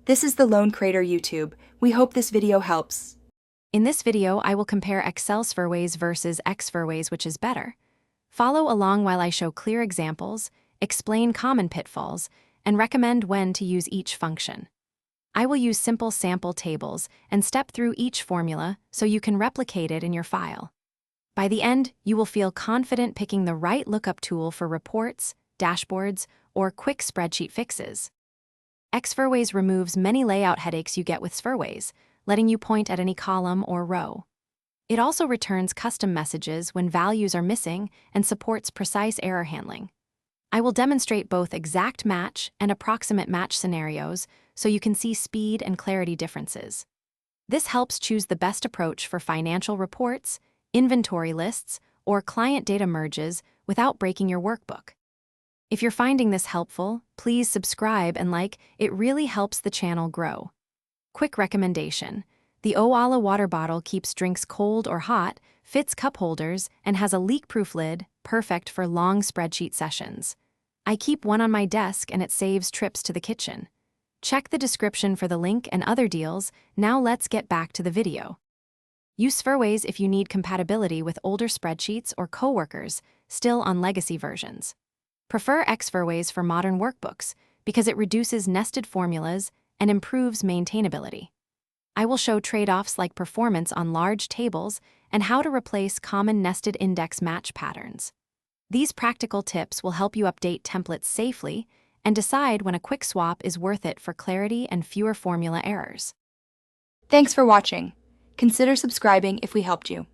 This is the Lone Crater YouTube. We hope this video helps. In this video, I will compare Excel Sverweis versus Xverweis, which is better. Follow along while I show clear examples, explain common pitfalls, and recommend when to use each function. I will use simple sample tables and step through each formula so you can replicate it in your file. By the end, you will feel confident picking the right lookup tool for reports, dashboards, or quick spreadsheet fixes. Xverweis removes many layout headaches you get with Sverweis, letting you point at any column or row. It also returns custom messages when values are missing and supports precise error handling. I will demonstrate both exact match and approximate match scenarios so you can see speed and clarity differences. This helps choose the best approach for financial reports, inventory lists, or client data merges without breaking your workbook. If you're finding this helpful, please subscribe and like. It really helps the channel grow. Quick recommendation: the Owala water bottle keeps drinks cold or hot, fits cup holders, and has a leak-proof lid, perfect for long spreadsheet sessions. I keep one on my desk and it saves trips to the kitchen. Check the description for the link and other deals. Now let's get back to the video. Use Sverweis if you need compatibility with older spreadsheets or coworkers still on legacy versions. Prefer Xverweis for modern workbooks because it reduces nested formulas and improves maintainability. I will show trade-offs like performance on large tables and how to replace common nested index match patterns. These practical tips will help you update templates safely and decide when a quick swap is worth it for clarity and fewer formula errors. Thanks for watching. Consider subscribing if we helped you.